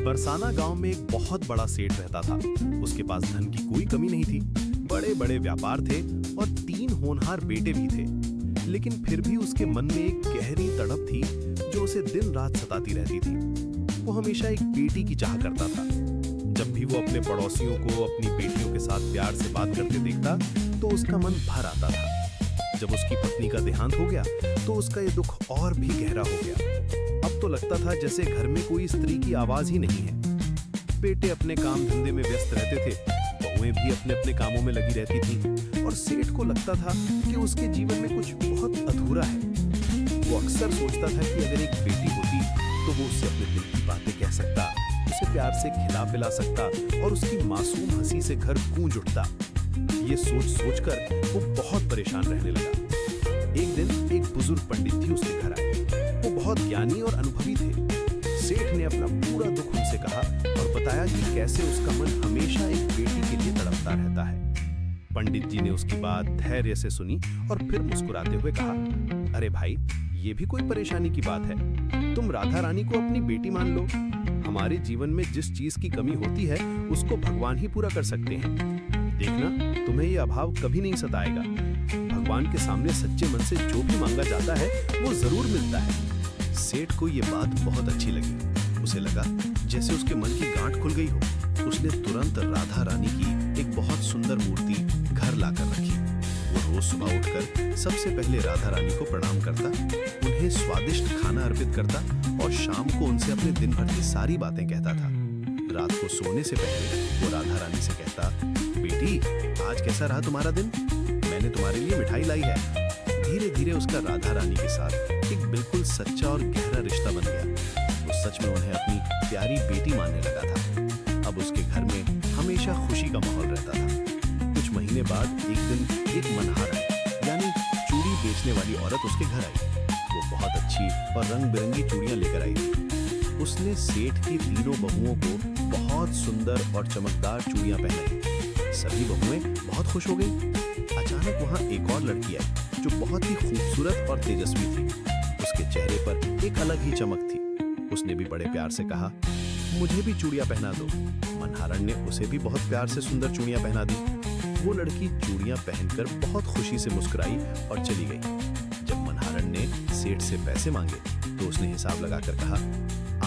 बरसाना गांव में एक बहुत बड़ा सेठ रहता था। उसके पास धन की कोई कमी नहीं थी। बड़े बड़े व्यापार थे और 3 होनहार बेटे भी थे। लेकिन फिर भी उसके मन में एक गहरी तड़प थी जो उसे दिन रात सताती रहती थी। वो हमेशा एक बेटी की चाह करता था। जब भी वो अपने पड़ोसियों को अपनी बेटियों के साथ प्यार से बात करते देखता तो उसका मन भर आता था। जब उसकी पत्नी का देहांत हो गया तो उसका ये दुख और भी गहरा हो गया। अब तो लगता था जैसे घर में कोई स्त्री की आवाज ही नहीं है। बेटे अपने काम धंधे में व्यस्त रहते थे, बहुएं भी अपने अपने कामों में लगी रहती थीं, और सेठ को लगता था कि उसके जीवन में कुछ बहुत अधूरा है। वो अक्सर सोचता था कि अगर एक बेटी होती तो वो उससे अपने दिल की बातें कह सकता, उसे प्यार से खिला पिला सकता और उसकी मासूम हंसी से घर गूंज उठता। ये सोच सोचकर वो बहुत परेशान रहने लगा। एक दिन एक बुजुर्ग पंडित जी उसके घर आए। वो बहुत ज्ञानी और अनुभवी थे। सेठ ने अपना पूरा दुख उनसे कहा और बताया कि कैसे उसका मन हमेशा एक बेटी के लिए तड़पता रहता है। पंडित जी ने उसकी बात धैर्य से सुनी और फिर मुस्कुराते हुए कहा, अरे भाई, ये भी कोई परेशानी की बात है। तुम राधा रानी को अपनी बेटी मान लो। हमारे जीवन में जिस चीज की कमी होती है उसको भगवान ही पूरा कर सकते हैं। देखना, तुम्हें ये अभाव कभी नहीं सताएगा। भगवान के सामने सच्चे मन से जो भी मांगा जाता है वो जरूर मिलता है। सेठ को ये बात बहुत अच्छी लगी। उसे लगा जैसे उसके मन की गांठ खुल गई हो। उसने तुरंत राधा रानी की एक बहुत सुंदर मूर्ति घर लाकर रखी। वो रोज सुबह उठकर सबसे पहले राधा रानी को प्रणाम करता, उन्हें स्वादिष्ट खाना अर्पित करता और शाम को उनसे अपने दिन भर की सारी बातें कहता था। रात को सोने से पहले वो राधा रानी से कहता, बेटी, आज कैसा रहा तुम्हारा दिन? मैंने तुम्हारे लिए मिठाई लाई है। धीरे धीरे उसका राधा रानी के साथ एक बिल्कुल सच्चा और गहरा रिश्ता बन गया। वो सच में उन्हें अपनी प्यारी बेटी मानने लगा था। अब उसके घर में हमेशा खुशी का माहौल रहता था। कुछ महीने बाद एक दिन एक मनहारा यानी चूड़ी बेचने वाली औरत उसके घर आई। वो बहुत अच्छी और रंग बिरंगी चूड़ियां लेकर आई थी। उसने सेठ की तीनों बहुओं को बहुत सुंदर और चमकदार चूड़ियां पहनाई। सभी बहुएं बहुत खुश हो गई। अचानक वहां एक और लड़की आई जो बहुत ही खूबसूरत और तेजस्वी थी। उसके चेहरे पर एक अलग ही चमक थी। उसने भी बड़े प्यार से कहा, मुझे भी चूड़ियां पहना दो। मनहारन ने उसे भी बहुत प्यार से सुंदर चूड़ियां पहना दी। वो लड़की चूड़ियां पहनकर बहुत खुशी से मुस्कुराई और चली गई। जब मनहारन ने सेठ से पैसे मांगे तो उसने हिसाब लगाकर कहा,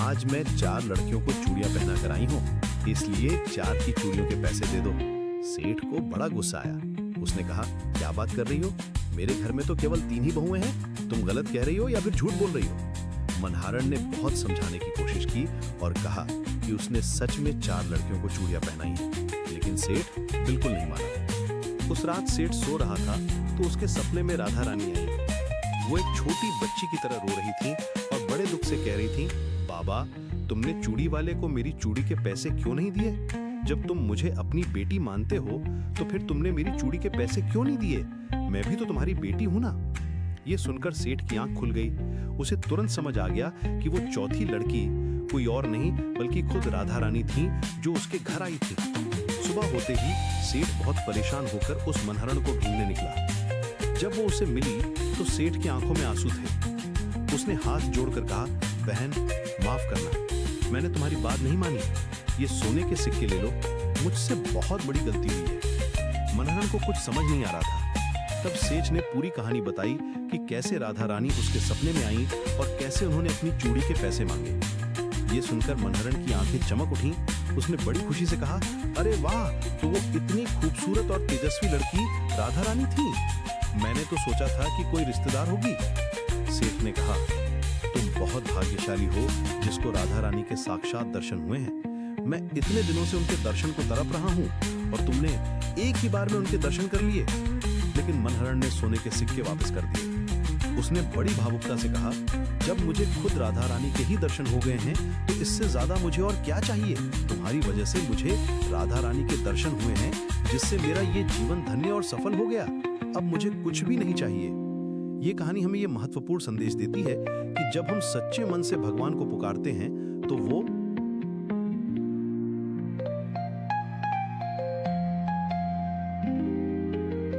आज मैं 4 लड़कियों को चूड़ियां पहना कर आई हूँ, इसलिए 4 की चूड़ियों के पैसे दे दो। सेठ को बड़ा गुस्सा आया। उसने कहा, क्या बात कर रही हो? मेरे घर में तो केवल 3 ही बहुएं हैं। तुम गलत कह रही हो या फिर झूठ बोल रही हो? मनहारन ने बहुत समझाने की कोशिश की और कहा कि उसने सच में 4 लड़कियों को चूड़ियां पहनाई हैं, लेकिन सेठ बिल्कुल नहीं माना। उस रात सेठ सो रहा था तो उसके सपने में राधा रानी आई। वो एक छोटी बच्ची की तरह रो रही थी और बड़े दुख से कह रही थी, बाबा, तुमने चूड़ी वाले को मेरी चूड़ी के पैसे क्यों नहीं दिए? जब तुम मुझे अपनी बेटी मानते हो तो फिर तुमने मेरी चूड़ी के पैसे क्यों नहीं दिए? मैं भी तो तुम्हारी बेटी हूं ना। ये सुनकर सेठ की आंख खुल गई। उसे तुरंत समझ आ गया कि वो चौथी लड़की कोई और नहीं बल्कि खुद राधा रानी थी जो उसके घर आई थी। सुबह होते ही सेठ बहुत परेशान होकर उस मनहरण को ढूंढने निकला। जब वो उसे मिली तो सेठ की आंखों में आंसू थे। उसने हाथ जोड़कर कहा, बहन, माफ करना, मैंने तुम्हारी बात नहीं मानी। ये सोने के सिक्के ले लो, मुझसे बहुत बड़ी गलती हुई है। मनहरण को कुछ समझ नहीं आ रहा था। तब सेठ ने पूरी कहानी बताई कि कैसे राधा रानी उसके सपने में आई और कैसे उन्होंने अपनी चूड़ी के पैसे मांगे। ये सुनकर मनहरण की आंखें चमक उठी। उसने बड़ी खुशी से कहा, अरे वाह, तो वो इतनी खूबसूरत और तेजस्वी लड़की राधा रानी थी। मैंने तो सोचा था कि कोई रिश्तेदार होगी। सेठ ने कहा, तुम बहुत भाग्यशाली हो जिसको राधा रानी के साक्षात दर्शन हुए हैं। मैं इतने दिनों से उनके दर्शन को तरफ रहा हूँ और तुमने एक ही बार में उनके दर्शन कर लिए। लेकिन मनहरण ने सोने के सिक्के वापस कर दिए। उसने बड़ी भावुकता से कहा, जब मुझे खुद राधा रानी के ही दर्शन हो गए हैं तो इससे ज्यादा मुझे और क्या चाहिए? तुम्हारी वजह से मुझे राधा रानी के दर्शन हुए हैं जिससे मेरा ये जीवन धन्य और सफल हो गया। अब मुझे कुछ भी नहीं चाहिए। ये कहानी हमें ये महत्वपूर्ण संदेश देती है कि जब हम सच्चे मन से भगवान को पुकारते हैं तो वो